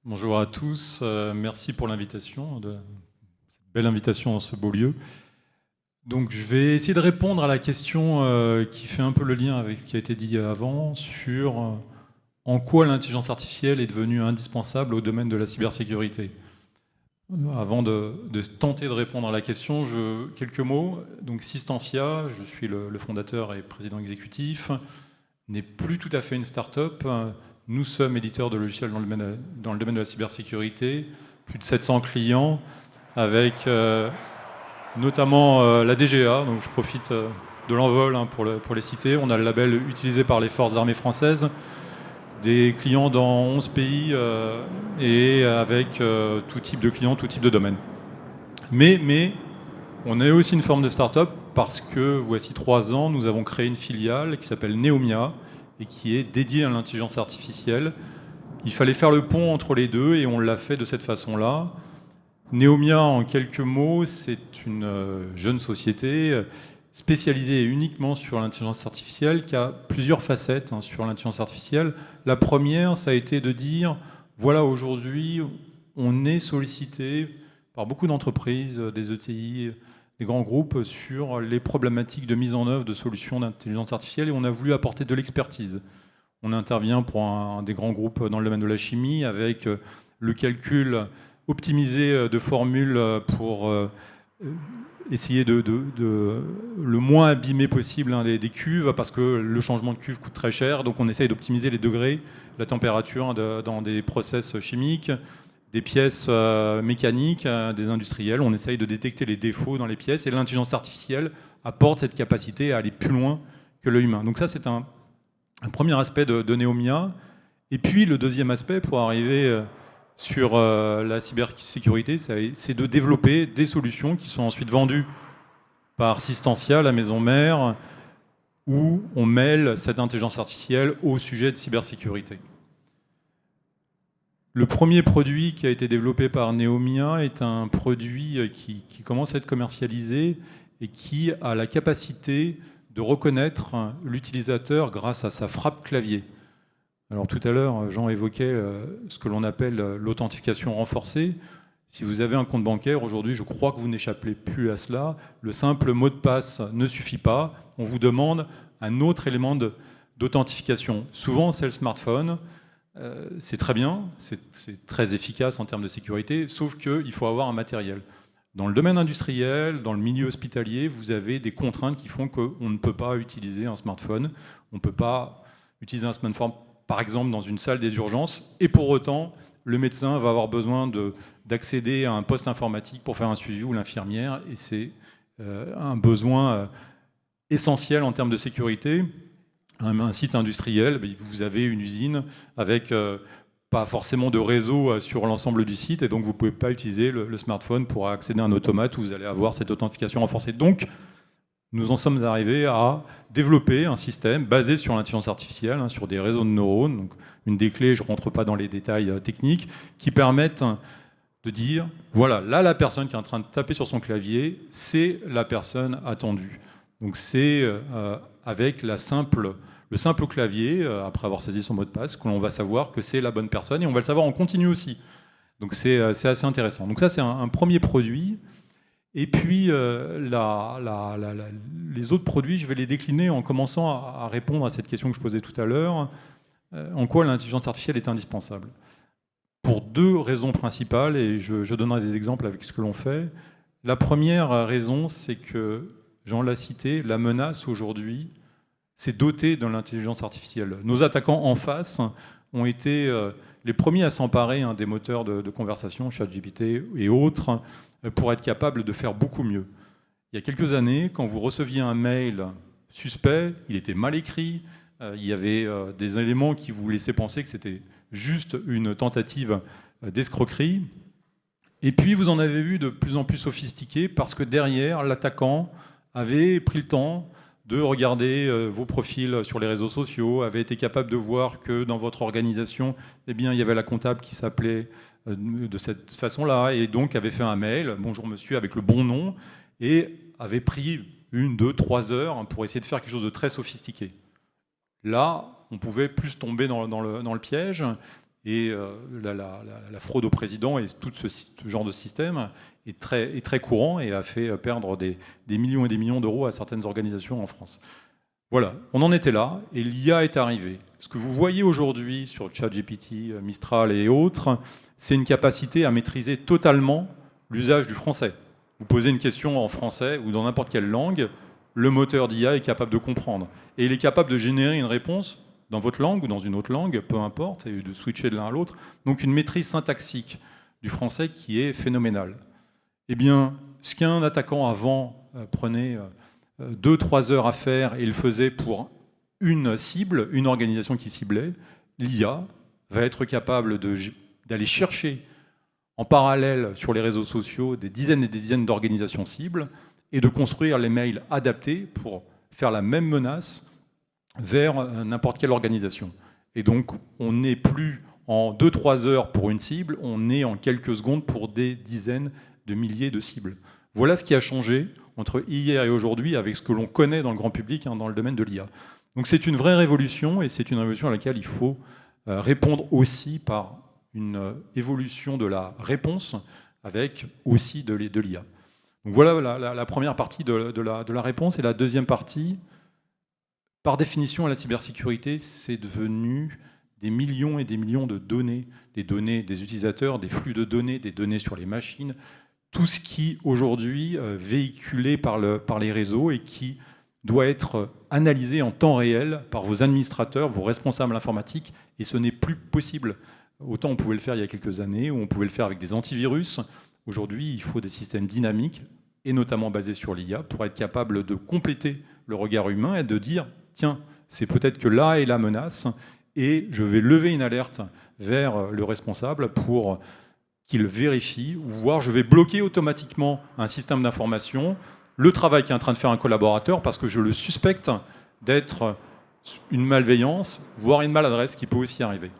Bonjour à tous, merci pour l'invitation, cette belle invitation dans ce beau lieu. Donc je vais essayer de répondre à la question qui fait un peu le lien avec ce qui a été dit avant sur en quoi l'intelligence artificielle est devenue indispensable au domaine de la cybersécurité. Avant de tenter de répondre à la question, quelques mots. Donc Systentia, je suis le fondateur et président exécutif, n'est plus tout à fait une start-up. Nous sommes éditeurs de logiciels dans le domaine de la cybersécurité, plus de 700 clients, avec notamment la DGA, donc je profite de l'envol pour les citer. On a le label utilisé par les forces armées françaises, des clients dans 11 pays et avec tout type de clients, tout type de domaine. Mais on est aussi une forme de start-up parce que voici 3 ans, nous avons créé une filiale qui s'appelle Neomia et qui est dédiée à l'intelligence artificielle. Il fallait faire le pont entre les deux et on l'a fait de cette façon-là. Neomia, en quelques mots, c'est une jeune société spécialisée uniquement sur l'intelligence artificielle qui a plusieurs facettes sur l'intelligence artificielle. La première, ça a été de dire, voilà, aujourd'hui, on est sollicité par beaucoup d'entreprises, des ETI, des grands groupes sur les problématiques de mise en œuvre de solutions d'intelligence artificielle et on a voulu apporter de l'expertise. On intervient pour un des grands groupes dans le domaine de la chimie avec le calcul optimisé de formules pour essayer de le moins abîmer possible des cuves parce que le changement de cuve coûte très cher, donc on essaye d'optimiser les degrés, la température dans des process chimiques, des pièces mécaniques, des industriels. On essaye de détecter les défauts dans les pièces et l'intelligence artificielle apporte cette capacité à aller plus loin que l'œil humain. Donc ça, c'est un premier aspect de Neomia. Et puis le deuxième aspect, pour arriver sur la cybersécurité, c'est de développer des solutions qui sont ensuite vendues par Systentia, la maison mère, où on mêle cette intelligence artificielle au sujet de cybersécurité. Le premier produit qui a été développé par Neomia est un produit qui commence à être commercialisé et qui a la capacité de reconnaître l'utilisateur grâce à sa frappe clavier. Alors tout à l'heure, Jean évoquait ce que l'on appelle l'authentification renforcée. Si vous avez un compte bancaire, aujourd'hui, je crois que vous n'échappez plus à cela. Le simple mot de passe ne suffit pas. On vous demande un autre élément d'authentification. Souvent, c'est le smartphone. C'est très bien, c'est très efficace en termes de sécurité, sauf qu'il faut avoir un matériel. Dans le domaine industriel, dans le milieu hospitalier, vous avez des contraintes qui font qu'on ne peut pas utiliser un smartphone. On ne peut pas utiliser un smartphone, par exemple, dans une salle des urgences, et pour autant, le médecin va avoir besoin d'accéder à un poste informatique pour faire un suivi, ou l'infirmière, et c'est un besoin essentiel en termes de sécurité. Un site industriel, vous avez une usine avec pas forcément de réseau sur l'ensemble du site, et donc vous ne pouvez pas utiliser le smartphone pour accéder à un automate où vous allez avoir cette authentification renforcée. Donc, nous en sommes arrivés à développer un système basé sur l'intelligence artificielle, sur des réseaux de neurones. Donc, une des clés, je ne rentre pas dans les détails techniques, qui permettent de dire, voilà, là, la personne qui est en train de taper sur son clavier, c'est la personne attendue. Donc c'est avec le simple clavier, après avoir saisi son mot de passe, que l'on va savoir que c'est la bonne personne, et on va le savoir en continu aussi. Donc c'est assez intéressant. Donc ça, c'est un premier produit. Et puis les autres produits, je vais les décliner en commençant à répondre à cette question que je posais tout à l'heure. En quoi l'intelligence artificielle est indispensable ? Pour 2 raisons principales, et je donnerai des exemples avec ce que l'on fait. La première raison, c'est que Jean l'a cité, la menace aujourd'hui, c'est doté de l'intelligence artificielle. Nos attaquants en face ont été les premiers à s'emparer des moteurs de conversation, ChatGPT et autres, pour être capables de faire beaucoup mieux. Il y a quelques années, quand vous receviez un mail suspect, il était mal écrit, il y avait des éléments qui vous laissaient penser que c'était juste une tentative d'escroquerie. Et puis vous en avez vu de plus en plus sophistiqués parce que derrière, l'attaquant avait pris le temps de regarder vos profils sur les réseaux sociaux, avait été capable de voir que dans votre organisation, eh bien, il y avait la comptable qui s'appelait de cette façon-là, et donc avait fait un mail, bonjour monsieur, avec le bon nom, et avait pris 1, 2, 3 heures pour essayer de faire quelque chose de très sophistiqué. Là, on pouvait plus tomber dans le piège, Et la fraude au président et tout ce genre de système est très courant et a fait perdre des millions et des millions d'euros à certaines organisations en France. Voilà, on en était là et l'IA est arrivée. Ce que vous voyez aujourd'hui sur ChatGPT, Mistral et autres, c'est une capacité à maîtriser totalement l'usage du français. Vous posez une question en français ou dans n'importe quelle langue, le moteur d'IA est capable de comprendre. Et il est capable de générer une réponse dans votre langue ou dans une autre langue, peu importe, et de switcher de l'un à l'autre. Donc une maîtrise syntaxique du français qui est phénoménale. Eh bien, ce qu'un attaquant avant prenait 2-3 heures à faire et il le faisait pour une cible, une organisation qui ciblait, l'IA va être capable d'aller chercher en parallèle sur les réseaux sociaux des dizaines et des dizaines d'organisations cibles et de construire les mails adaptés pour faire la même menace vers n'importe quelle organisation. Et donc, on n'est plus en 2-3 heures pour une cible, on est en quelques secondes pour des dizaines de milliers de cibles. Voilà ce qui a changé entre hier et aujourd'hui avec ce que l'on connaît dans le grand public dans le domaine de l'IA. Donc c'est une vraie révolution et c'est une révolution à laquelle il faut répondre aussi par une évolution de la réponse avec aussi de l'IA. Donc voilà la première partie de la réponse. Et la deuxième partie, par définition, la cybersécurité, c'est devenu des millions et des millions de données, des données des utilisateurs, des flux de données, des données sur les machines, tout ce qui aujourd'hui est véhiculé par les réseaux et qui doit être analysé en temps réel par vos administrateurs, vos responsables informatiques, et ce n'est plus possible. Autant on pouvait le faire il y a quelques années, ou on pouvait le faire avec des antivirus. Aujourd'hui, il faut des systèmes dynamiques, et notamment basés sur l'IA, pour être capable de compléter le regard humain et de dire tiens, c'est peut-être que là est la menace, et je vais lever une alerte vers le responsable pour qu'il vérifie, ou voire je vais bloquer automatiquement un système d'information, le travail qu'est en train de faire un collaborateur, parce que je le suspecte d'être une malveillance, voire une maladresse qui peut aussi arriver.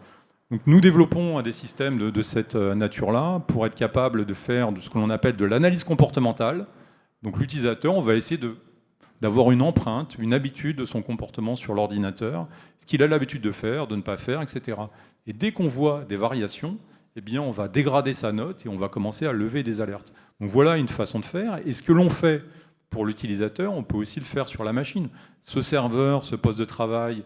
Donc nous développons des systèmes de cette nature-là pour être capable de faire de ce que l'on appelle de l'analyse comportementale. Donc l'utilisateur, on va essayer d'avoir une empreinte, une habitude de son comportement sur l'ordinateur, ce qu'il a l'habitude de faire, de ne pas faire, etc. Et dès qu'on voit des variations, eh bien, on va dégrader sa note et on va commencer à lever des alertes. Donc voilà une façon de faire. Et ce que l'on fait pour l'utilisateur, on peut aussi le faire sur la machine. Ce serveur, ce poste de travail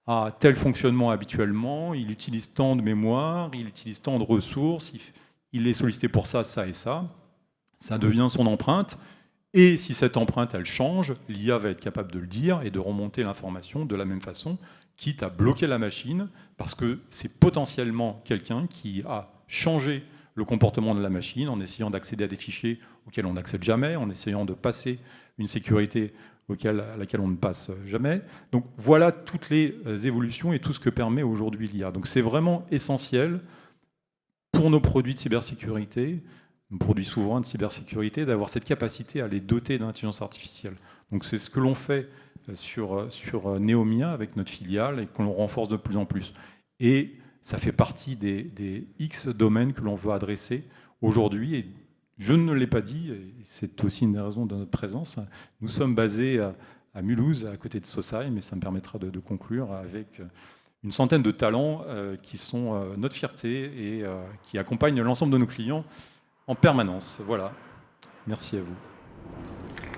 a tel fonctionnement habituellement, il utilise tant de mémoire, il utilise tant de ressources, il est sollicité pour ça, ça et ça. Ça devient son empreinte. Et si cette empreinte, elle change, l'IA va être capable de le dire et de remonter l'information de la même façon, quitte à bloquer la machine, parce que c'est potentiellement quelqu'un qui a changé le comportement de la machine en essayant d'accéder à des fichiers auxquels on n'accède jamais, en essayant de passer une sécurité à laquelle on ne passe jamais. Donc voilà toutes les évolutions et tout ce que permet aujourd'hui l'IA. Donc c'est vraiment essentiel pour nos produits de cybersécurité, nos produits souverains de cybersécurité, d'avoir cette capacité à les doter d'intelligence artificielle. Donc c'est ce que l'on fait sur Neomia avec notre filiale et que l'on renforce de plus en plus. Et ça fait partie des X domaines que l'on veut adresser aujourd'hui. Et je ne l'ai pas dit, et c'est aussi une des raisons de notre présence. Nous sommes basés à Mulhouse, à côté de Saussailles, mais ça me permettra de conclure avec une centaine de talents qui sont notre fierté et qui accompagnent l'ensemble de nos clients en permanence. Voilà. Merci à vous.